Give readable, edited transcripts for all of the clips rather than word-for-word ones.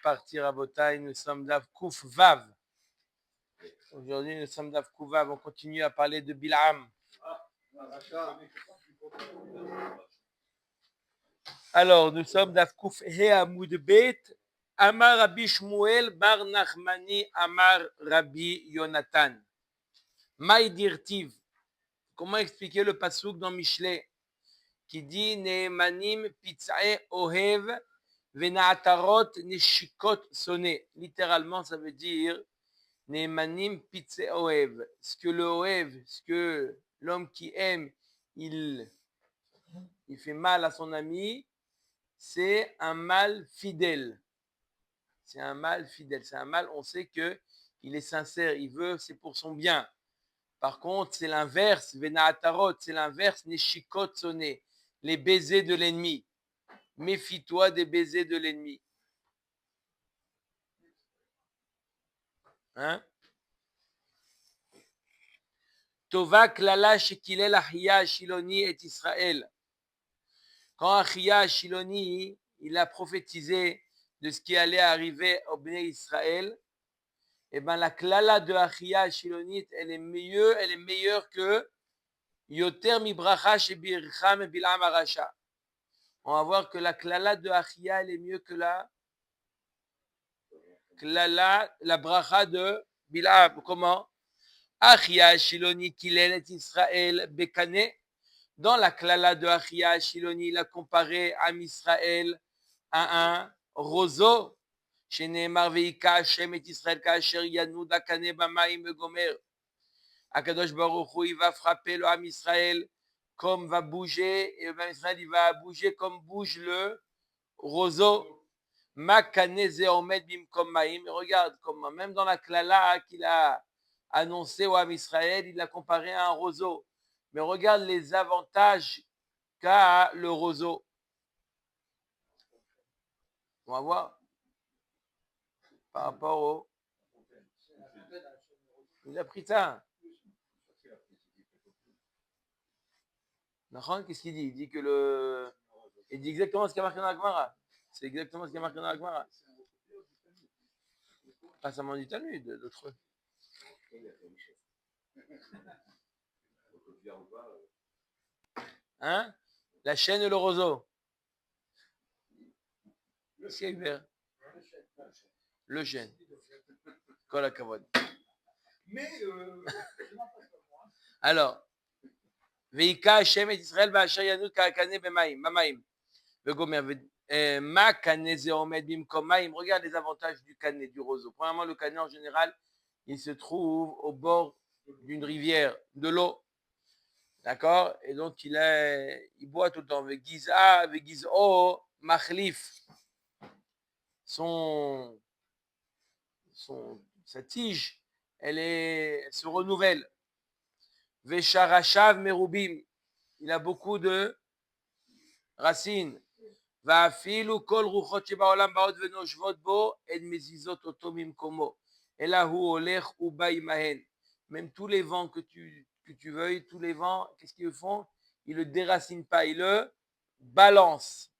partir à Botaï. Nous sommes d'Av Kouf Vav. Aujourd'hui, nous sommes d'Av Kouf Vav. On continue à parler de Bilam. Alors, nous sommes d'Av Kouf He Amoud Bet. Amar Rabbi Shmuel Bar Nachmani Amar Rabbi Yonatan. Maïdirtiv. Comment expliquer le pasouk dans Michelet qui dit Neemanim Pitzae Ohev Venaatarot Neshikot Soné. Littéralement, ça veut dire Neemanim Pitzae Ohev. Ce que le Ohev, ce que l'homme qui aime, il fait mal à son ami, c'est un mal fidèle. C'est un mal fidèle. C'est un mal, on sait que il est sincère, il veut, c'est pour son bien. Par contre, c'est l'inverse, Venaatarot, c'est l'inverse, Neshikot Soné, les baisers de l'ennemi. Méfie-toi des baisers de l'ennemi. Hein? Tova klala shekilel Achia Shiloni et Israël. Quand Achia Shiloni, il a prophétisé de ce qui allait arriver au Bnei Israël, et ben la klala de Achia Shilonit, elle est meilleure que Yoter Mibracha Shebircham Bilam Arasha. On va voir que la klala de Achia, elle est mieux que la bracha de Bilam. Comment? Achia Shiloni Kilel et Israël Bekane. Dans la klala de Achia Shiloni, il a comparé Am Israël à un roseau. Chez Nehemar Veika Hashem et Israël Kacher Yanou Dakane Bamaim Gomer. Akadosh Baruch Hu, il va frapper le Am Israël comme va bouger, et le Am Israël, il va bouger comme bouge le roseau. Makaneze Omed Bimkom Maim. Regarde comment, même dans la klala qu'il a annoncé au Am Israël, il l'a comparé à un roseau. Mais regarde les avantages qu'a le roseau. On va voir par rapport au. Il a pris ça. Qu'est-ce qu'il dit? Il dit que le. Il dit exactement ce qu'il y a marqué dans la Gemara. C'est exactement ce qu'il y a marqué dans la Gemara. Pas seulement du Talmud, d'autres. Hein? La chaîne et le roseau. Qu'est-ce qu'il y a, Hubert? Le chêne. Kol hakavod. Mais. Alors. Veika Hashem et Israël Ba'asher Yanud Ka'akane B'maim. Vegomer. Ma kaneze omed bimkom maim. Regarde les avantages du canet, du roseau. Premièrement, le canet en général, il se trouve au bord d'une rivière, de l'eau. D'accord? Et donc, il boit tout le temps. Vegiza, vegizo, machlif. Sa tige, elle se renouvelle. Vesharashav merubim. Il a beaucoup de racines. ואפילו כל רוחות שבעולם באות ונושבות בו, הן מזיזות אותו ממקומו. אלא הוא הולך ובא עמהן. Même tous les vents que tu veuilles, tous les vents, qu'est-ce qu'ils font? Ils ne le déracinent pas, ils le balancent.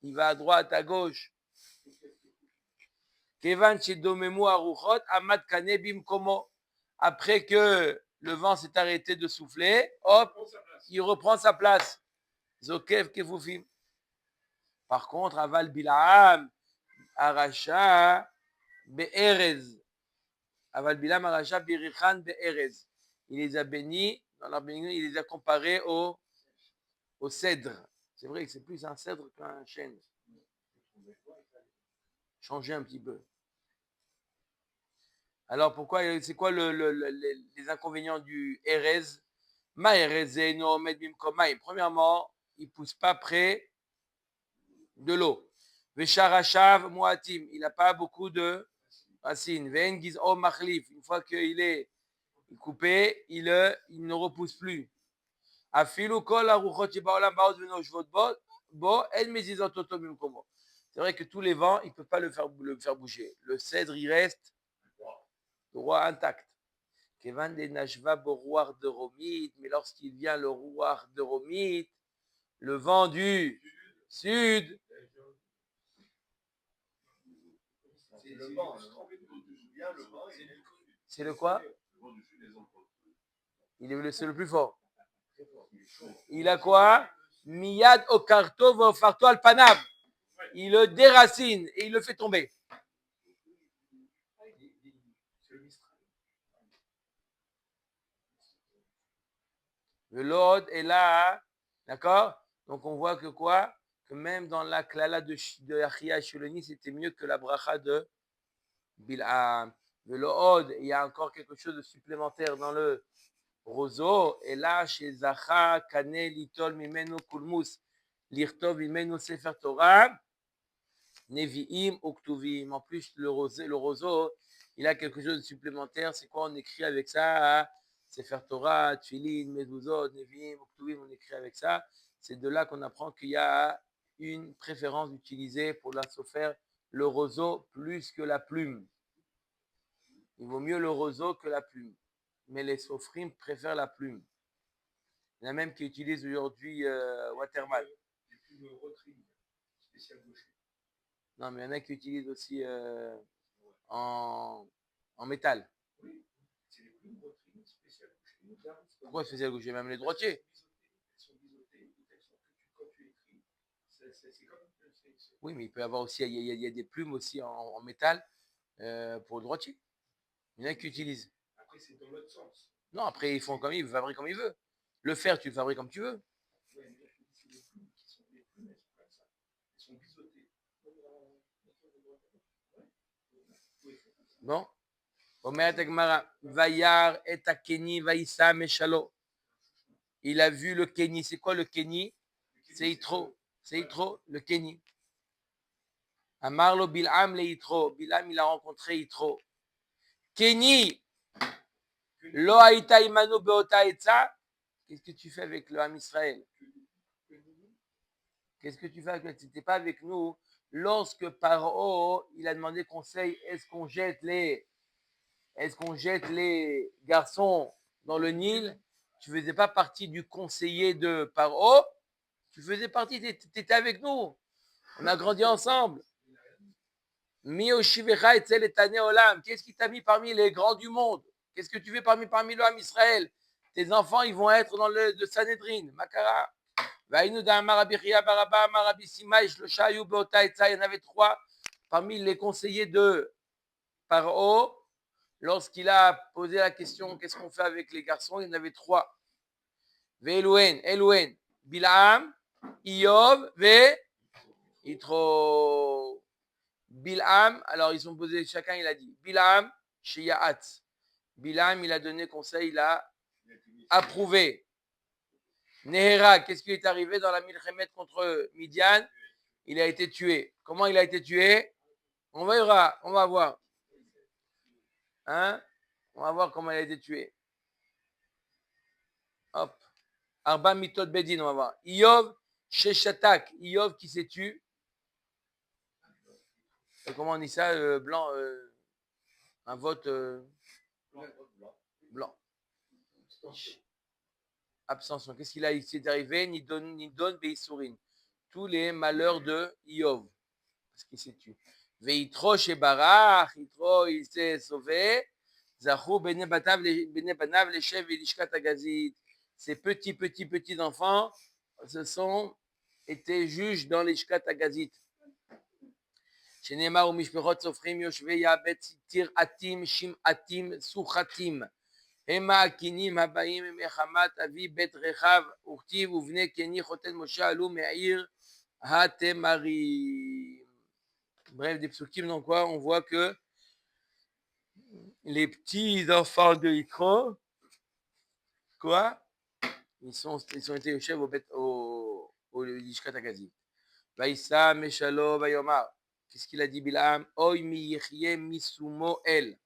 Il va à droite, à gauche. Kevan shedomemu aruchot amad kane bimkomo. Après que le vent s'est arrêté de souffler, hop, il reprend sa place. Zokev kefufim. Par contre, Aval Bilam, Arasha, Be'erez. Aval Bilam, Arasha, Birichan, Be'erez. Il les a bénis, dans leur bénédiction, il les a comparés au cèdre. C'est vrai que c'est plus un cèdre qu'un chêne. Changer un petit peu. Alors, c'est quoi les inconvénients du Erez? Ma Ereze, no med bimkomaim. Premièrement, il ne pousse pas près de l'eau. Vesharashav Muatim, il n'a pas beaucoup de racines. Ven Gizo Machlif, une fois qu'il est coupé, il ne repousse plus. Afilu Kol Aruchot Shebaolam Baot Venoshvot Bo El Mezizot Oto Bimkomo. C'est vrai que tous les vents, il ne peut pas le faire bouger. Le cèdre, il reste droit intact. Kevan de Nashva Borouar de Romit, mais lorsqu'il vient le rouar de Romit, le vent du sud, C'est le quoi? C'est le plus fort. Il a quoi? Miyad okarto vofarto al panav. Il le déracine et il le fait tomber. Le Lord est là, d'accord? Donc on voit que quoi? Que même dans la klala de Achia Sholoni, c'était mieux que la bracha de Bil'am. Le Lord, il y a encore quelque chose de supplémentaire dans le roseau. Et là, chez Zacha, Kane, Litol, Mimenu, Kulmus, Lirtov, Mimenu, Sefer Torah, Nevi'im, Uktuvim. En plus, le roseau, il a quelque chose de supplémentaire. C'est quoi? On écrit avec ça, Sefer Torah, Tfilin, Mezuzot, Nevi'im, Uktuvim, on écrit avec ça. C'est de là qu'on apprend qu'il y a une préférence d'utiliser pour la sophère le roseau plus que la plume. Il vaut mieux le roseau que la plume. Mais les sophrim préfèrent la plume. Il y en a même qui utilisent aujourd'hui Waterman. Non, mais il y en a qui utilisent aussi en métal. Pourquoi spécial gaucher? Même les droitiers. Oui, mais il peut y avoir aussi, il y a des plumes aussi en métal pour le droitier. Il y en a qui utilisent. Après, c'est dans l'autre sens. Non, après, ils font comme ils fabriquent comme ils veulent. Le fer, tu le fabriques comme tu veux. Bon. Vayar et Keni Vaïssa Meshalo. Il a vu le Keni. C'est quoi le Keni? C'est Yitro. C'est Yitro, le Keni. Amarlo Bil'am le Yitro. Bil'am, il a rencontré Yitro. Keni. Lo Haïta Imano Beota Etza. Qu'est-ce que tu fais avec le Ham Israël? Qu'est-ce que tu fais avec lui? Tu n'étais pas avec nous lorsque Paro, il a demandé conseil, est-ce qu'on jette les garçons dans le Nil? Tu ne faisais pas partie du conseiller de Paro, tu faisais partie, tu étais avec nous. On a grandi ensemble. Qu'est-ce qui t'a mis parmi les grands du monde? Qu'est-ce que tu fais parmi le Ham Israël? Tes enfants, ils vont être dans le Sanhedrin. Makara. Il y en avait trois parmi les conseillers de Paro. Lorsqu'il a posé la question, qu'est-ce qu'on fait avec les garçons? Il y en avait trois. Elouen, Bil'am, Iyov, Yitro. Bil'am, alors ils ont posé, chacun il a dit, Bil'am, Sheyat. Bil'am, il a donné conseil, il a approuvé. Nehera, qu'est-ce qui est arrivé dans la Milchemet contre Midian? Il a été tué. Comment il a été tué? On verra, on va voir. Hein? On va voir comment il a été tué. Hop. Arba Mitot Bedin, on va voir. Iyov, Sheshatak. Iyov qui s'est tué. Comment on dit ça? Blanc. Un vote blanc. Abstention. Qu'est-ce qu'il a ici arrivé? Nidon Beisourin. Tous les malheurs de Iyov. Parce qu'il s'est tué. Veitro Shebarach. Yitro, il s'est sauvé. Zachou Bene Banav Leshev Elishkat Agazit. Ces petits enfants étaient juges dans l'Ishkat Agazit. שנאמר ומשפחות סופרים יושבי יעבץ תיר עתים שמעתים סוחתים הם הקינים הבאים מחמת אבי בית רחב וכתיב ובני קני חותן משה עלו מעיר התמרים. Bref, des psukim dans quoi on voit que les petits enfants de Yitro, quoi, ils ont été au chef au Lishkat Agazit. Vaïssa Meshalo Vayomar. Qu'est-ce qu'il a dit Bil'am? Oy mi yechye misumo el.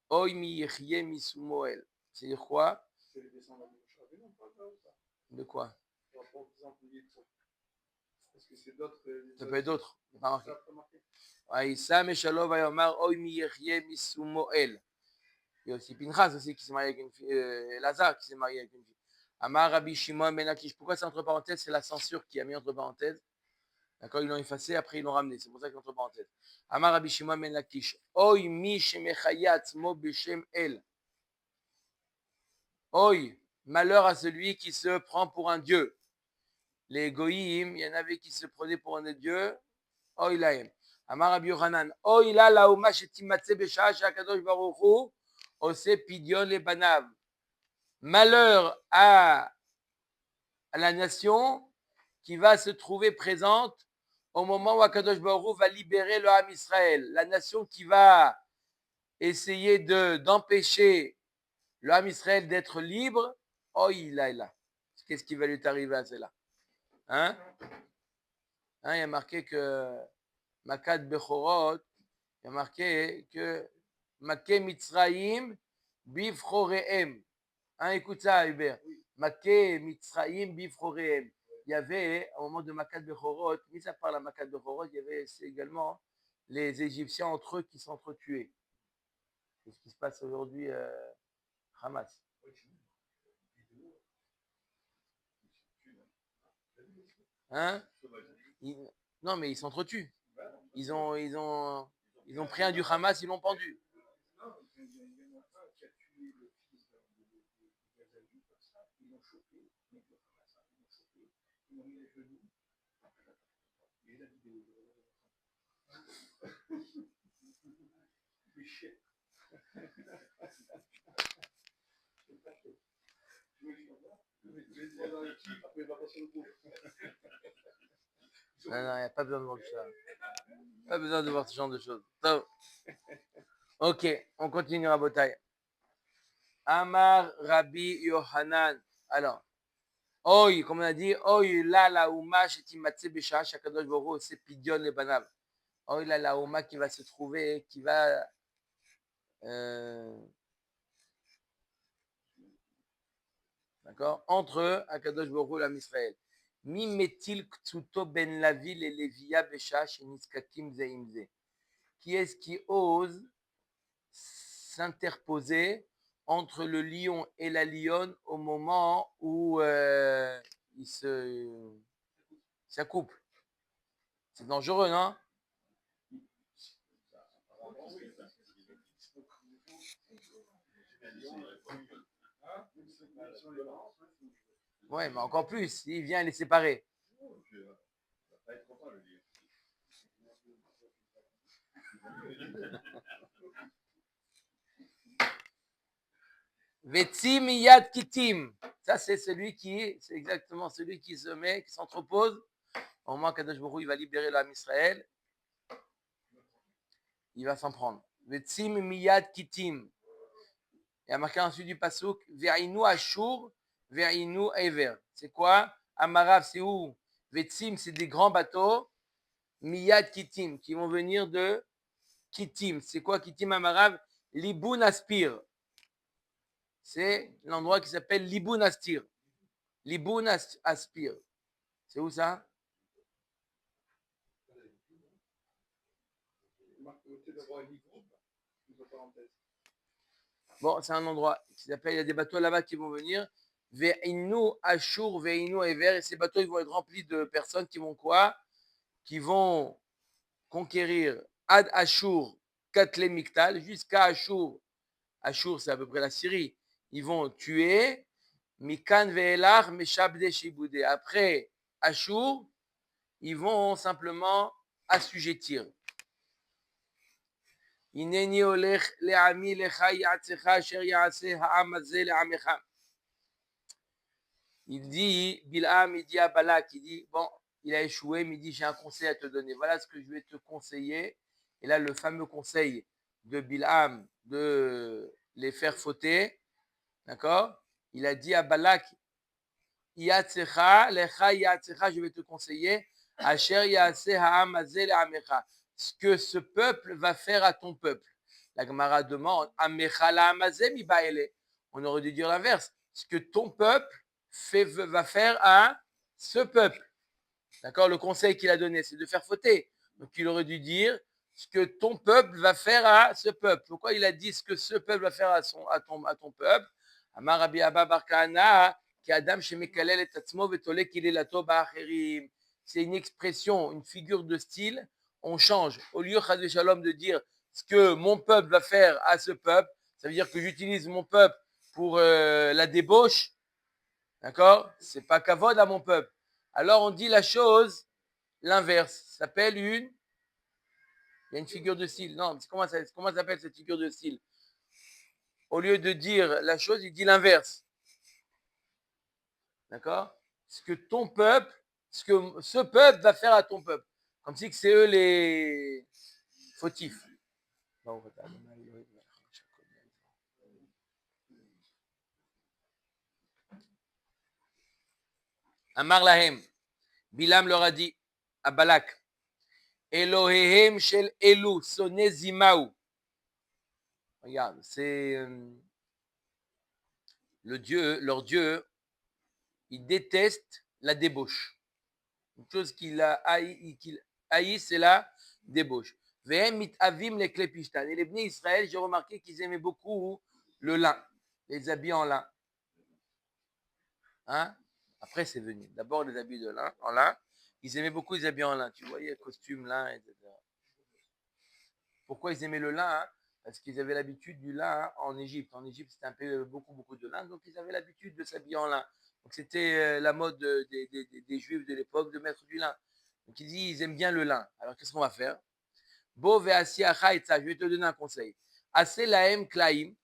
Oy mi yechye misumo el. C'est quoi? De quoi? Ça peut être d'autres. Pas marqué. Vaïssa Meshalo Vayomar Oy mi yechye misumo el. Il y a aussi Pinchas aussi qui s'est marié avec une fille. Lazare qui s'est marié avec une fille. Amar Rabbi Shimon Ben Akish. Pourquoi c'est entre parenthèses? C'est la censure qui a mis entre parenthèses. D'accord, ils l'ont effacé, après ils l'ont ramené. C'est pour ça qu'ils entre parenthèses. Amar Rabbi Shimon ben Lakish. Oy mi shemechaya atzmo beshem el. Oy, malheur à celui qui se prend pour un dieu. Les goïm, il y en avait qui se prenaient pour un dieu. Oy lahem. Amar Rabbi Yochanan. Oy la lauma shetimatze besha shakadosh baruch hu ose pidyon le banav. Malheur à la nation qui va se trouver présente au moment où Akadosh Baruch Hu va libérer le Ham Israël. La nation qui va essayer d'empêcher le Ham Israël d'être libre, oh il a là. Qu'est-ce qui va lui arriver à cela? Hein? Il y a marqué que Makat Bechorot, il y a marqué que Maké Mitzraïm Bifrorehem. Écoute ça, Hubert. Maké Mitzraïm Bifrorehem. Il y avait, au moment de Makat Bechorot, mis à part la Makat Bechorot, il y avait également les Égyptiens entre eux qui s'entretuaient. C'est ce qui se passe aujourd'hui, Hamas. Hein? Non, mais ils s'entretuent. Ils ont pris un du Hamas, ils l'ont pendu. Non, il n'y a pas besoin de voir ça. Pas besoin de voir ce genre de choses. So, ok, on continue à Botaï. Amar Rabbi Yohanan. Alors, Oy, comme on a dit, Oy la Ouma shetimatze besha shakadosh baruch hu c'est pidyon le banav. Oy la Ouma qui va se trouver, qui va d'accord, entre Akadosh Baruch Hu et l'Israël. Mi metil ktuto ben lavi le levia besha sheniskakim zeimze. Qui est-ce qui ose s'interposer entre le lion et la lionne au moment où ils s'accouplent? C'est dangereux, non? Ouais, mais encore plus, il vient les séparer. Vetzim yad kitim. Ça, c'est c'est exactement celui qui se met, qui s'entrepose. Au moment qu'Akadosh Baruch Hu, il va libérer l'âme Israël, il va s'en prendre. Vetzim miyad kitim. Il y a marqué ensuite du pasouk, Ve'inu Ashur, Ve'inu Ever. C'est quoi? Amarav, c'est où? Vetzim, c'est des grands bateaux. Miyad Kitim, qui vont venir de Kitim. C'est quoi Kitim Amarav? Liboun Aspir. C'est l'endroit qui s'appelle Liboun Astir. Liboun Aspir. C'est où ça? Bon, c'est un endroit qui s'appelle, il y a des bateaux là-bas qui vont venir. Ve'inu Ashur, Ve'inu Ever. Et ces bateaux, ils vont être remplis de personnes qui vont quoi? Qui vont conquérir Ad Ashur, Katle Miktal, jusqu'à Ashur. Ashur, c'est à peu près la Syrie. Ils vont tuer Mikan Ve'elar, Meshabde Shiboudé. Après Ashur, ils vont simplement assujettir. Ineni olech le'ami lecha ya'atzecha asher ya'aseh ha'am hazeh le'amecha. Il dit, Bilham, il dit à Balak, il dit, bon, il a échoué, mais il dit, j'ai un conseil à te donner. Voilà ce que je vais te conseiller. Et là, le fameux conseil de Bilham de les faire fauter, d'accord? Il a dit à Balak, Yatsecha, lecha yatsecha, je vais te conseiller, Asher ya'aseh ha'am hazeh le'amecha. Ce que ce peuple va faire à ton peuple. La Gemara demande, Amecha la'am hazeh mi ba'ele. On aurait dû dire l'inverse. Ce que ton peuple va faire à ce peuple. D'accord? Le conseil qu'il a donné, c'est de faire fauter. Donc il aurait dû dire ce que ton peuple va faire à ce peuple. Pourquoi il a dit ce que ce peuple va faire à ton peuple? Amar Rabbi Abba Bar Kahana, ki Adam shemekalel et atzmo vetolek ilelato ba'acherim. c'est une expression, une figure de style, on change. Au lieu, Chas Shalom, de dire ce que mon peuple va faire à ce peuple, ça veut dire que j'utilise mon peuple pour la débauche, d'accord? C'est pas kavod à mon peuple. Alors on dit la chose l'inverse. Ça s'appelle il y a une figure de style. Non, comment ça s'appelle cette figure de style? Au lieu de dire la chose, il dit l'inverse. D'accord? Ce que ton peuple, ce que ce peuple va faire à ton peuple. Comme si c'est eux les fautifs. Amar Lahem, Bilam leur a dit à Balak, Elohehem shel Elu, sonne Zimaou. Regarde, c'est leur Dieu, il déteste la débauche. Une chose qu'il haït, c'est la débauche. Vehem mitavim les klépishtan. Et les Bnei Israël, j'ai remarqué qu'ils aimaient beaucoup le lin, les habits en lin. Hein? Après, c'est venu. D'abord, les habits de lin, en lin. Ils aimaient beaucoup les habits en lin. Tu voyais, costume, lin, etc. Pourquoi ils aimaient le lin? Parce qu'ils avaient l'habitude du lin en Égypte. En Égypte, c'était un peu beaucoup de lin, donc ils avaient l'habitude de s'habiller en lin. Donc c'était la mode des Juifs de l'époque de mettre du lin. Donc il dit, ils aiment bien le lin. Alors qu'est-ce qu'on va faire? Bo ve'asiacha et ça, je vais te donner un conseil. Assez laem klaim,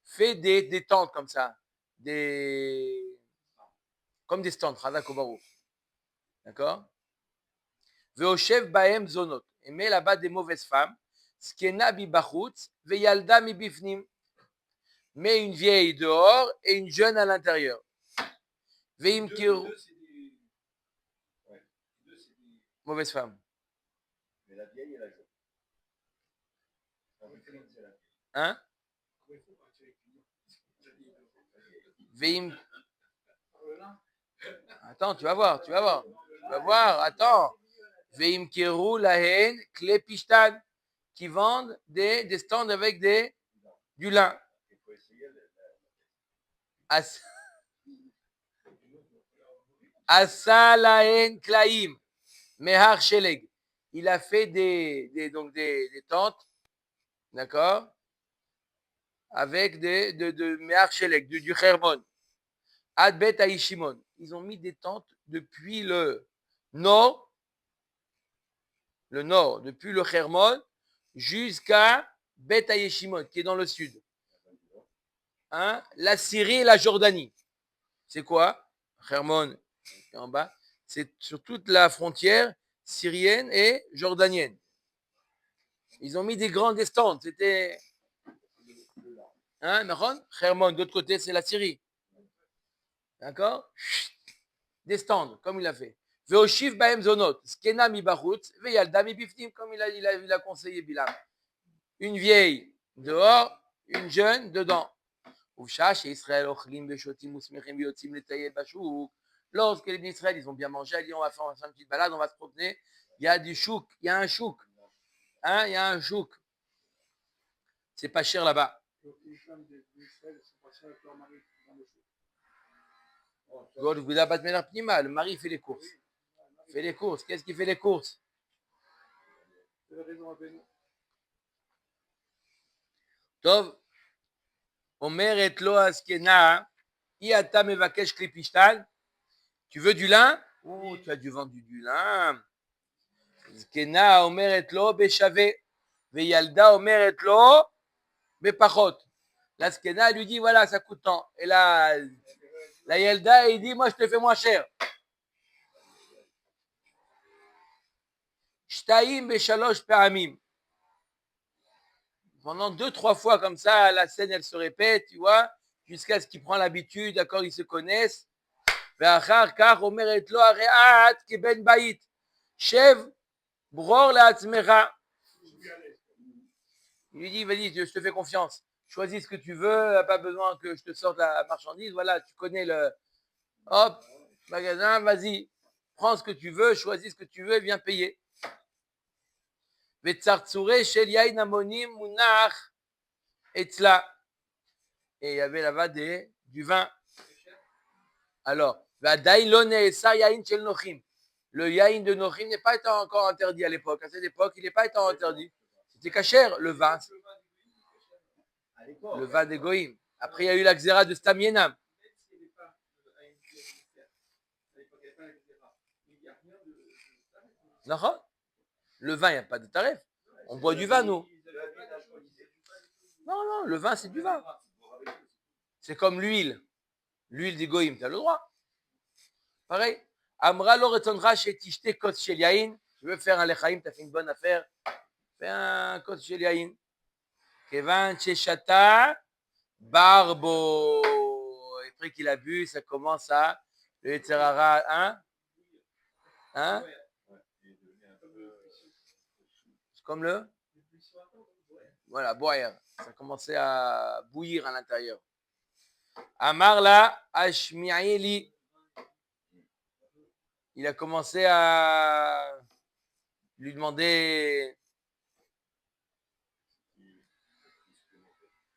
fais des tentes comme ça, comme des stands, Chazak Obaru. D'accord? Ve'oshev baem zonot, et mets là-bas des mauvaises femmes. Skena bi bachutz, ve'yalda mi bifnim. Mets une vieille dehors et une jeune à l'intérieur. Ve'im kiru. Mauvaise femme. Mais la vieille et la jeune. Hein? Ve'im. Attends, tu vas voir. Attends. Ve'im kiru lahen klepishtan, qui vendent des stands avec du lin. Asa lahen klaim, mehar sheleg. Il a fait des tentes, d'accord, avec de mehar sheleg, du Hermon. Adbet Aishimon. Ils ont mis des tentes depuis le nord, depuis le Hermon, jusqu'à Bet Ayeshimon, qui est dans le sud. Hein? La Syrie et la Jordanie. C'est quoi? Hermon, en bas. C'est sur toute la frontière syrienne et jordanienne. Ils ont mis des grands stands. C'était. Hein, Hermon, de l'autre côté, c'est la Syrie. D'accord? Des stands, comme il a fait. Veoshiv baem zonot, skena mi bachutz, veyalda mi bifnim, comme il a conseillé Bilam. Une vieille dehors, une jeune dedans. Lorsque les Israël, ils ont bien mangé, ils disent on va faire une petite balade, on va se promener. Il y a du chouk, il y a un chouk. Hein, il y a un chouk. C'est pas cher là-bas. Le mari fait les courses. Qu'est-ce qu'il fait les courses? Tov, Omeret lo askena, iata mevakesh klipishtan. Tu veux du lin? Oh, tu as dû vendre du lin. Skena omeret lo beshave, veyalda omeret lo bepachot. La skena lui dit voilà, ça coûte tant. Et la yelda, il dit moi je te fais moins cher. Shtaim beshalosh pe'amim. Pendant 2-3 fois comme ça, la scène elle se répète, tu vois, jusqu'à ce qu'il prend l'habitude, d'accord, ils se connaissent. ואחר כך אומרת לו הרי את כבן בית, שב ברור לעצמך. Il lui dit, vas-y, je te fais confiance, choisis ce que tu veux, pas besoin que je te sorte la marchandise, voilà, tu connais le, hop, magasin, vas-y, prends ce que tu veux, choisis ce que tu veux, viens payer. וצרצורי של יין המונים מונח אצלה. Et il y avait là-bas du vin. Alors, ועדיין לא נאסר יין של נוחים. Le yaïn de Nochim n'est pas encore interdit à l'époque. À cette époque, il n'est pas étant interdit. C'était cachère, le vin. Le vin des Goïm. Après, il y a eu la xéra de Stamienam. Non, le vin, il n'y a pas de tarif. On boit du vin, nous. Non, non, le vin, c'est du vin. C'est comme l'huile. L'huile des Goïm, tu as le droit. Pareil. Amra lo retonra shetishte kos shel yain. Tu veux faire un lechaim, tu as fait une bonne affaire. Fais un kos shel yain. Kevan sheshata barbo. Et après qu'il a bu, ça commence à le Yetzirara, hein? Hein? C'est comme le? Voilà, boire. Ça commençait à bouillir à l'intérieur. Amar la ashmi'ili. Il a commencé à lui demander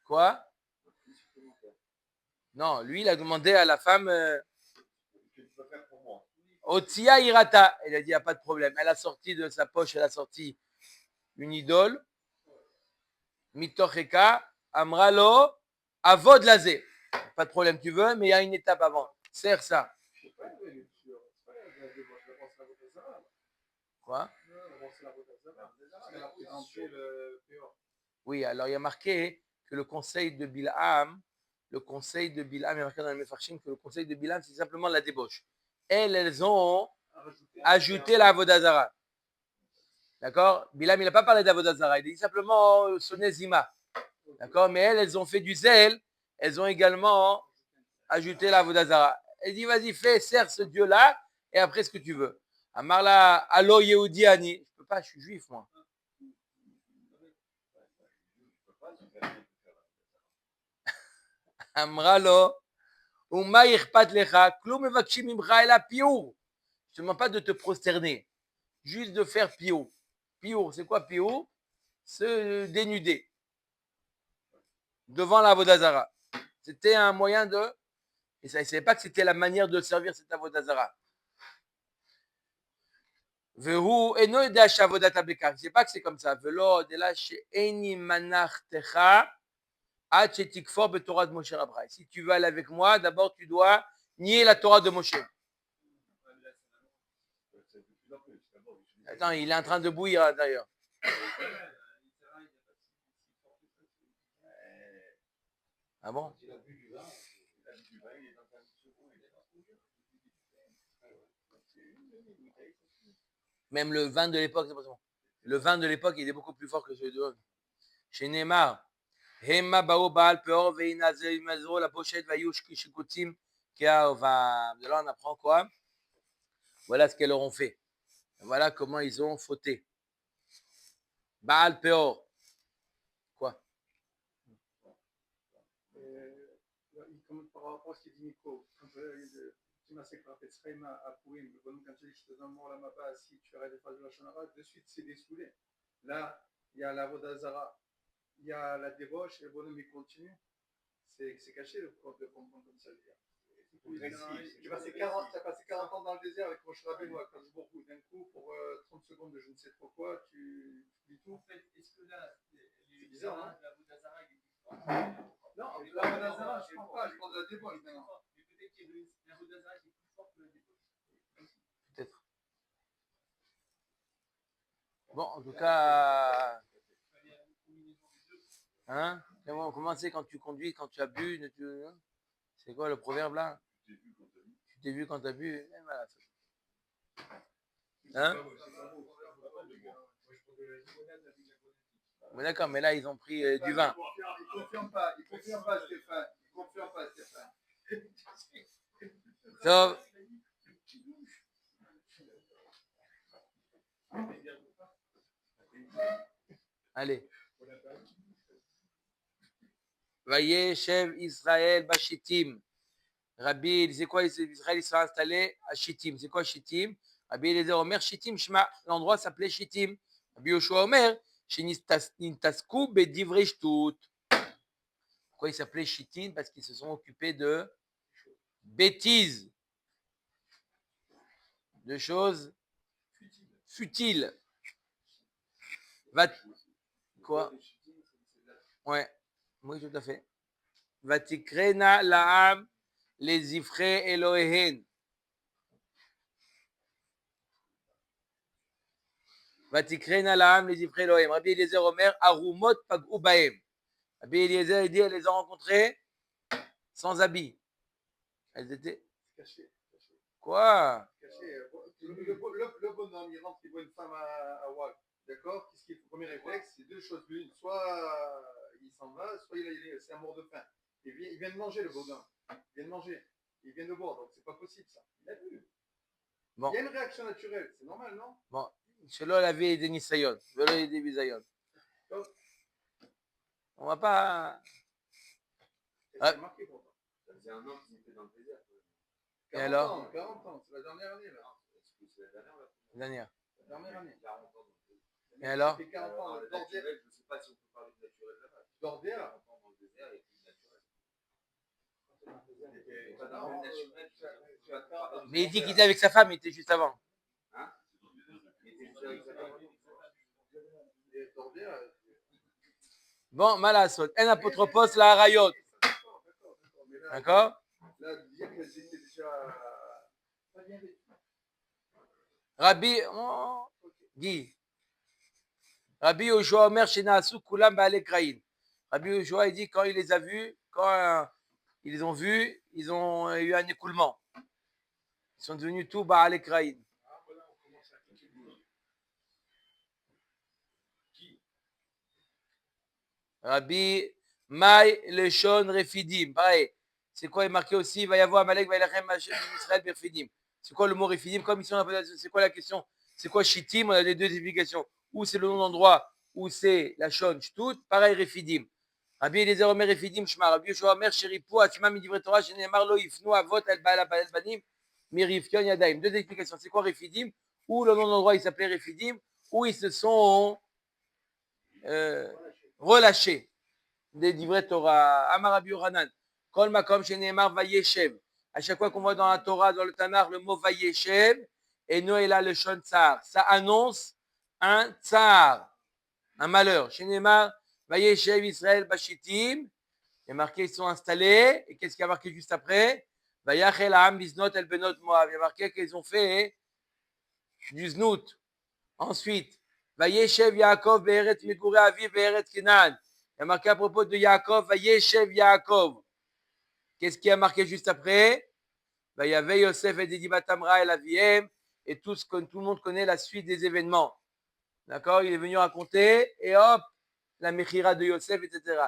quoi? Non, lui, il a demandé à la femme Otia Irata. Il a dit, il n'y a pas de problème. Elle a sorti de sa poche, elle a sorti une idole. Mitocheka, Amralo, Avod Lazé. Pas de problème, tu veux, mais il y a une étape avant. Serre ça. Quoi? Oui, alors il y a marqué que le conseil de Bilham, il y a marqué dans le Mefarshim que le conseil de Bilham, c'est simplement la débauche. Elles ont ajouté la Avodazara. D'accord? Bilham, il n'a pas parlé d'Avodazara, il a dit simplement sonner Zima. D'accord? Mais elles ont fait du zèle, elles ont également ajouté la Avodazara. Elle dit, vas-y, fais, sers ce Dieu-là, et après ce que tu veux. Amarla, Allo Yehudi Ani. Je peux pas, je suis juif, moi. Amralo, Uma Irpat Lecha, Klum Evakshim Imcha Ela Piour. Je ne demande pas de te prosterner, juste de faire pio. Pio, c'est quoi pio? Se dénuder devant la Avodazara. C'était un moyen de. Et ça, il ne savait pas que c'était la manière de servir cette Avodazara. Vehu eno yedea shavodat abekar. Il ne sait pas que c'est comme ça. Velo de la she'eni manachtecha ad shetikfor betorah de Moshe Rabbeinu. Si tu veux aller avec moi, d'abord tu dois nier la Torah de Moshe. Attends, il est en train de bouillir à l'intérieur. Ah bon? Même le vin de l'époque, c'est pas bon. Le vin de l'époque, il est beaucoup plus fort que celui de l'autre. Chez Neymar, Hema bao baal peor veinazel imazro la pochette vayush kishikutim kia va. De là, on apprend quoi? Voilà ce qu'elles auront fait. Voilà comment ils ont fauté. Baal peor. Quoi? Comme par rapport à ce qu'il dit Nico, si tu arrêtes de faire de la chanara, de suite c'est dessoulé. Là, il y a la Vodazara, il y a la débauche, et le bonhomme il continue. C'est caché de comprendre comme ça. Tu as passé 40 ans dans le désert avec Moshe Rabbeinu à Kajbourgou. D'un coup, pour 30 secondes de je ne sais trop quoi, tu dis tout. En fait, est-ce que là, c'est bizarre, hein? La Vodazara, il est non, la Vodazara, je ne pense pas, je pense de la débauche maintenant. Mais peut-être que la Vodazara est plus forte que la débauche. Peut-être. Bon, en tout cas. Hein? Comment c'est quand tu conduis, quand tu as bu? C'est quoi le proverbe là? Tu t'es vu quand tu as bu? Hein? Mais d'accord, mais là ils ont pris du vin. Il confirme pas, Stéphane. Sauf. Allez. Vayeshev Israël Bashitim. Rabbi, il disait quoi? Israël, il sera installé à Shittim. C'est quoi Shittim? Rabbi, il disait Omer Shittim Shma. L'endroit s'appelait Shittim. Rabbi Yoshua Omer, Shinitasku Bedivrei Shtut. Pourquoi il s'appelait Shittim? Parce qu'ils se sont occupés de bêtises, de choses futile. Quoi? Ouais, oui, tout à fait. Vatikrena la'am les ifre Elohehen. Vatikrena la'am les ifre Elohim. Rabbi Eliezer Omer, Arumot pag'u bahem. Rabbi Eliezer, il dit, elle les a rencontrées sans habit. Elles étaient. Caché. Quoi? Caché. Le bonhomme, il rentre, il voit une femme à Wag. D'accord? Qu'est-ce qu'il fait? Premier réflexe, c'est deux choses l'une. Soit il s'en va, soit c'est un mort de faim. Il vient de manger, le bonhomme. Il vient de manger. Il vient de boire, donc c'est pas possible ça. Il a vu. Bon. Il y a une réaction naturelle, c'est normal, non? Bon, selon la vie des Nisayon, selon les Bisayon. On va pas. C'est marqué pourtant. C'est un homme qui était dans le désert. Et alors? 40 ans, c'est la dernière année là. C'est la dernière. Dernière. La dernière année. 40 ans. Et alors? Ça fait 40 ans, le naturel, je ne sais pas si on peut parler de naturel là-bas. D'Ordea. 40 ans dans le désert et puis naturel. Mais il dit qu'il était avec sa femme, il était juste avant. Hein? Il était juste avec sa femme. Bon, malasot. Un apotropos, la harayot. D'accord? Là, dire qu'elles étaient déjà. Rabbi, Guy. Rabbi Yoshua Omer Shenasu Kulam Baale Kraïn. Rabbi Yoshua, il dit quand il les a vus, quand ils les ont vus, ils ont eu un écoulement. Ils sont devenus tout Baale Kraïn. Rabbi Mai Leshon Refidim. Pareil. C'est quoi il est marqué aussi? Il va y avoir Amalek, va y avoir Israël Berfidim. C'est quoi le mot Refidim? Comme ici, c'est quoi la question? C'est quoi Shittim? On a les deux explications. Ou c'est le nom d'endroit, ou c'est la Shon Shtut. Pareil, Refidim. Rabbi Eliezer Omer Refidim Shma. Rabbi Yoshua Omer Sheripu Atima Midivre Torah Shenemar Lo Ifnu Avot El Baal Banim Mirifkion Yadaim. Deux explications. C'est quoi Refidim? Ou le nom d'endroit, il s'appelait Refidim, ou ils se sont relâchés des divrei Torah. Amar Rabbi Yochanan. Kol makom shenemar vayeshev. À chaque fois qu'on voit dans la Torah, dans le Tanakh, le mot vayeshev, et Noéla le shon tsar. Ça annonce un tsar, un malheur. Shenemar vayeshev Israël bashitim. Il y a marqué, ils sont installés. Et qu'est-ce qu'il y a marqué juste après? Vayachel ha'am biznot el benot Moab. Il y a marqué qu'ils ont fait du znout. Ensuite, vayeshev Yaakov be'eret migure aviv be'eret Kenan. Il y a marqué à propos de Yaakov, Vayeshev Yaakov. Qu'est-ce qui a marqué juste après? Il y avait Yosef et Didibatamra et la Viem, et tout le monde connaît la suite des événements. D'accord? Il est venu raconter, et hop, la Mechira de Yosef, etc.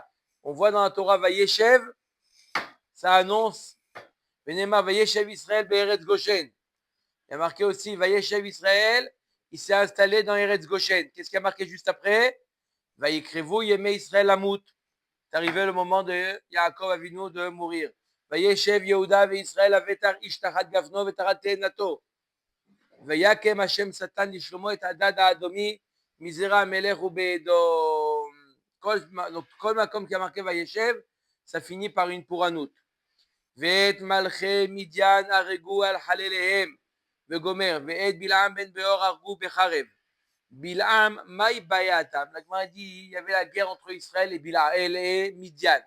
On voit dans la Torah Vayeshev, ça annonce Venema Vayeshev Israël Be'eretz Goshen. Il y a marqué aussi Vayeshev Israël, il s'est installé dans Eretz Goshen. Qu'est-ce qui a marqué juste après? Vayikrevu Yemei Israël Amut. C'est arrivé le moment de Yaakov Avinu de mourir. Vayeshev Yehuda ve Israël avetar ishtachat gavno vetarat tenato. Vayakem Hashem Satan lishlomo et hadad haadomi mizera melech ubeedom. Donc, kol makom qui a marqué Vayeshev, ça finit par une pouranout. Ve'et malche Midian aregu al halelehem vegomer ve'et Bilam ben Beor argu becharev. Bilam, Maï Bayatam. La Gemara dit il y avait la guerre entre Israël et Bilam et Midian.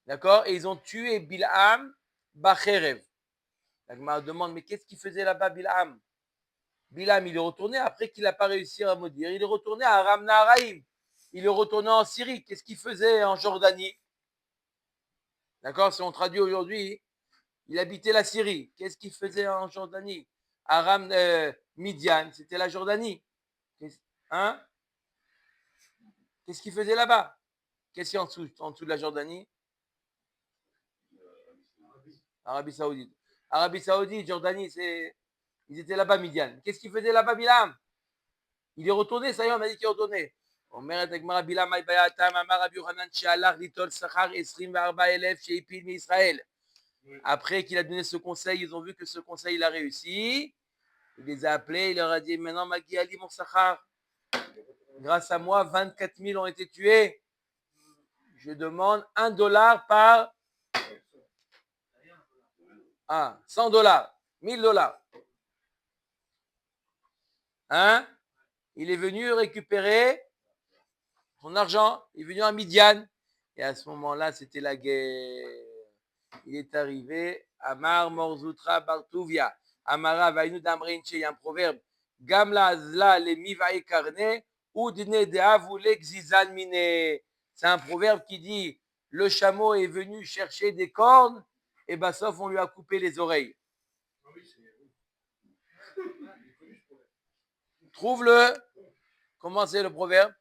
D'accord? Et ils ont tué Bilam Bacherev. La Gemara demande mais qu'est-ce qu'il faisait là-bas Bilam? Bilam, il est retourné après qu'il n'a pas réussi à maudire. Il est retourné à Aram Naharaim. Il est retourné en Syrie. Qu'est-ce qu'il faisait en Jordanie? D'accord? Si on traduit aujourd'hui, il habitait la Syrie. Qu'est-ce qu'il faisait en Jordanie? Aram Midian, c'était la Jordanie. Hein? Qu'est-ce qu'il faisait là-bas? Qu'est-ce qu'il y a en dessous de la Jordanie? Arabie Saoudite. Arabie Saoudite, Jordanie, ils étaient là-bas, Midian. Qu'est-ce qu'il faisait là-bas, Bilam? Il est retourné, ça y est, on a dit qu'il est retourné. Après qu'il a donné ce conseil, ils ont vu que ce conseil, il a réussi. Il les a appelés, il leur a dit, maintenant, Magi Ali, mon Sachar, grâce à moi, 24 000 ont été tués. Je demande $1 par 100 $, $1000. Hein? Il est venu récupérer son argent. Il est venu à Midian. Et à ce moment-là, c'était la guerre. Il est arrivé. Amar Morzutra Bartuvia. Amara Vainu Damrinche. Il y a un proverbe. Gamla Azla le Mivae Karne. Udne de Avulek Zizan Mine. C'est un proverbe qui dit le chameau est venu chercher des cornes et sauf on lui a coupé les oreilles. Trouve-le. Comment c'est le proverbe?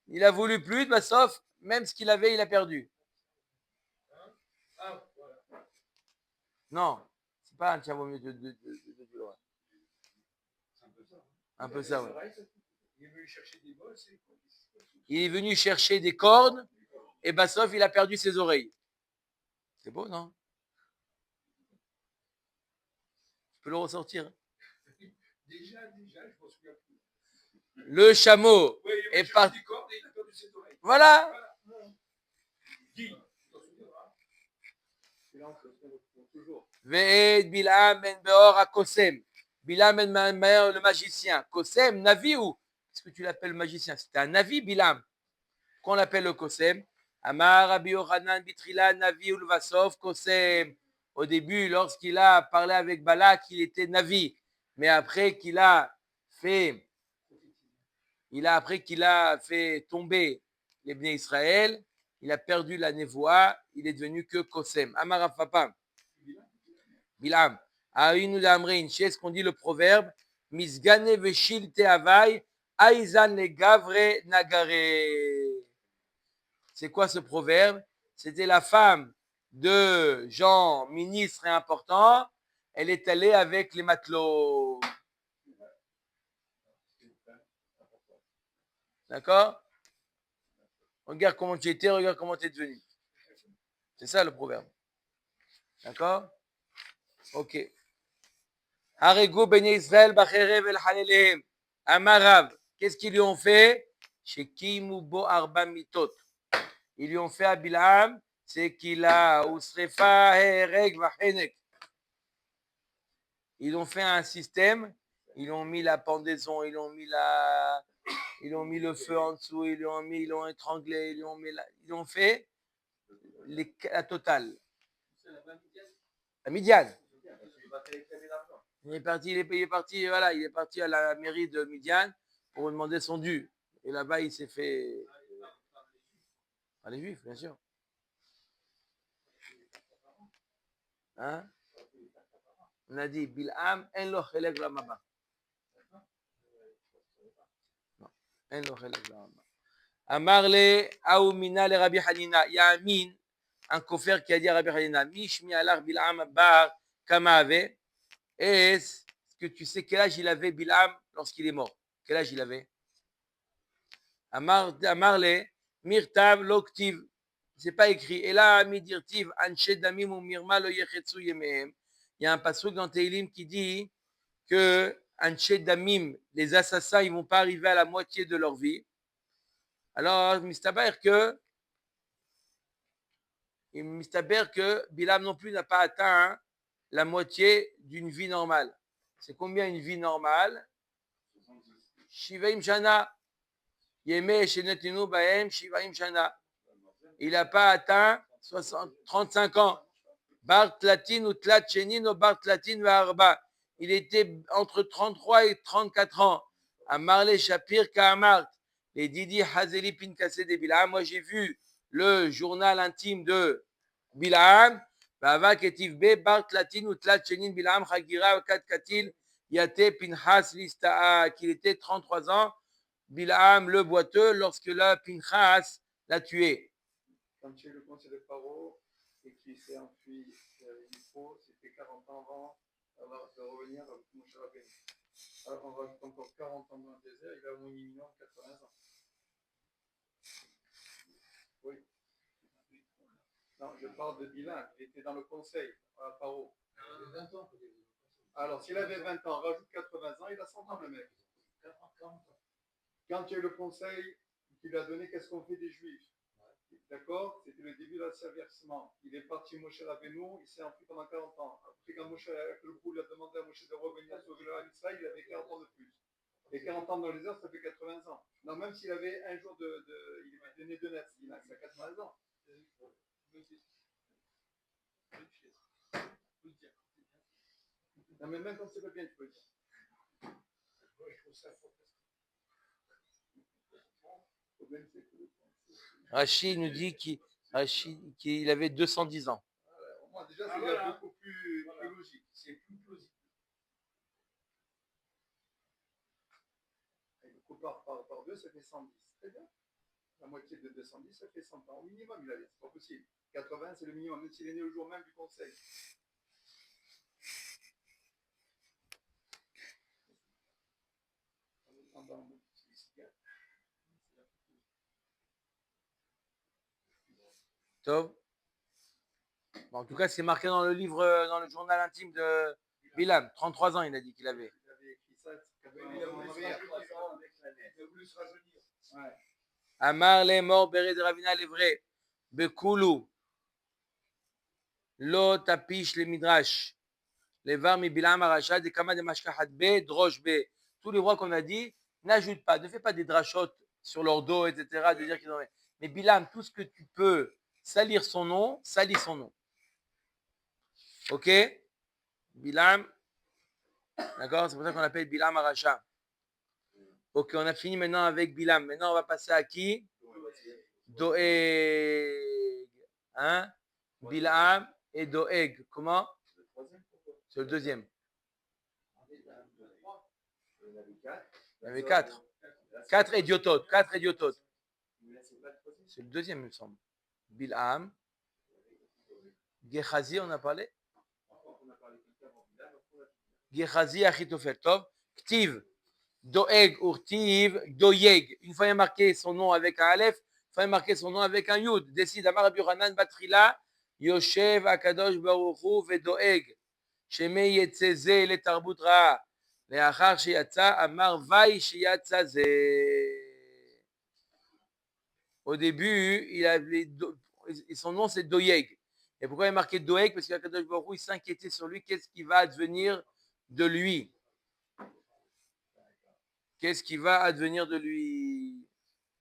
Il a voulu plus, sauf même ce qu'il avait, il a perdu. Non, c'est pas un chameau mieux de l'oreille. Un peu ça, ouais. Il est venu chercher des cornes et sauf il a perdu ses oreilles. C'est beau, non? Je peux le ressortir. Déjà, je m'en souviens plus. Le chameau est parti. Voilà. Ve'ed Bilam ben Beor à Kosem. Bilam ben Beor, le magicien. Kosem, Navi ou? Est-ce que tu l'appelles magicien? C'était un Navi, Bilam. Qu'on l'appelle le Kosem. Amar Rabbi Yochanan Bitrila Navi ou Vasov Kosem. Au début, lorsqu'il a parlé avec Balak, il était Navi. Mais après qu'il a fait tomber les Bnei Israël, il a perdu la névoie, il est devenu que Kosem. Amar Rafapa. Bilam. Aïnou Lamrin, chez ce qu'on dit le proverbe, Misgane Veshil Teavai, Aizan le Gavre Nagare. C'est quoi ce proverbe? C'était la femme de Jean, ministre et important. Elle est allée avec les matelots. D'accord? Regarde comment tu étais, regarde comment tu es devenu. C'est ça le proverbe. D'accord? Ok. Harego ben Israël bacherev el halelehem. Amarav. Qu'est-ce qu'ils lui ont fait? Shekimu bo arba mitot. Ils lui ont fait à Bilam, c'est qu'il a usrefa hereg vahenek. Ils ont fait un système, ils ont mis la pendaison, ils ont mis le feu en dessous, ils l'ont étranglé, ils ont fait la totale. La Midian. Il est parti, voilà, il est parti à la mairie de Midian pour demander son dû. Et là-bas, il s'est fait. Par les Juifs, bien sûr. Hein? On a dit, Bil'am, en lo chelek lamaba. Non, en lo chelek lamaba. Amarle, Aoumina, le Rabbi Hanina. Il y a un mine, un kofer qui a dit à Rabbi Hanina, Mishmi alar Bil'am bar kamave. Est-ce que tu sais quel âge il avait Bil'am lorsqu'il est mort? Quel âge il avait? Amarle, Mirtav, Loktiv. C'est pas écrit. Et là, Midirtiv, Anshe Damim ou Mirma lo Yechetsu Yemehem. Il y a un passage dans Teilim qui dit que Anshe Damim, les assassins, ils vont pas arriver à la moitié de leur vie. Alors, Mistaber que Bilam non plus n'a pas atteint la moitié d'une vie normale. C'est combien une vie normale? Shivaim Shana. Yeme Shenetinu Bahem Shivaim Shana. Il n'a pas atteint 35 ans. Bart Latin ou Tlat Chenin ou Bart Latin ou Arba. Il était entre 33 et 34 ans. À Marley Shapir Kahamart. Les Didi Hazeli Pinkase de Bilam. Moi, j'ai vu le journal intime de Bilam. Bava Ketiv B. Bart Latin ou Tlat Chenin Bilam Chagira Kat Katil Yate Pinchas Lista. Qu'il était 33 ans. Bilam, le boiteux, lorsque là, Pinchas l'a tué. Quand tu es le conseil de Paro et qui s'est enfui il faut, c'était 40 ans avant de revenir avec Moshe Rabbeinu. Alors on rajoute encore 40 ans dans le désert, il a au minimum 80 ans. Oui. Non, je parle de Bilam, il était dans le conseil à Paro. Alors s'il avait 20 ans, rajoute 80 ans, il a 100 ans le mec. Quand tu es le conseil qu'il lui a donné, qu'est-ce qu'on fait des Juifs? D'accord? C'était le début de l'asservissement. Il est parti Moshe Rabbeinu, il s'est enfui pendant 40 ans. Après, quand le groupe lui a demandé à Moshe de revenir sauver le Israël, il avait 40 ans de plus. Et 40 ans dans les heures, ça fait 80 ans. Non, même s'il avait un jour il avait donné 2 naissances, il a 80 ans. Non, mais même quand c'est pas bien, tu peux le dire. Le problème, c'est que Rachid nous dit qu'il avait 210 ans. au moins, déjà, c'est déjà beaucoup plus logique. C'est plus plausible. Et du coup, par 2, ça fait 110. Très bien. La moitié de 210, ça fait 100 ans. Au minimum, il a dit. C'est pas possible. 80, c'est le minimum, même s'il est né le jour même du conseil. Top. Bon, en tout cas, c'est marqué dans le livre, dans le journal intime de Bilam. 33 ans, il a dit qu'il avait. Il avait écrit ça. Il a voulu se rajeunir. Ouais. Amar les morts, Béré de Ravina, les vrais. Bekoulou. Lo tapish le midrash. Les var mi Bilam arachat, des kama de mashkahat be, drosh be. Tous les rois qu'on a dit, n'ajoute pas, ne fais pas des drachot sur leur dos, etc. De dire qu'ils ont... Mais Bilam, tout ce que tu peux salir son nom, salis son nom. Ok? Bilam. D'accord? C'est pour ça qu'on appelle Bilam Aracha. Ok, on a fini maintenant avec Bilam. Maintenant, on va passer à qui? Doeg. Hein? Bilam et Doeg. Comment? C'est le deuxième. Il y avait 4. 4 idiototes. 4 idiototes. C'est le deuxième, il me semble. Bilam. Gehazi, on a parlé. Gehazi, Achitofel. Tov. Ktiv. Doeg, Urtiv, Doyeg. Une fois il y a marqué son nom avec un Aleph, une fois il y a marqué son nom avec un Yud. Décide Amar Rabbi Yochanan Batrila, Yoshev Akadosh Baruch Hu Vedoeg. Shemei Yetzeze le Tarbut Ra. Leachar Sheyatza Amar Vai Sheyatza Ze. Au début, son nom c'est Doyeg. Et pourquoi il est marqué Doeg? Parce qu'Akadosh Baruch Hu il s'inquiétait sur lui, qu'est-ce qui va advenir de lui? Qu'est-ce qui va advenir de lui?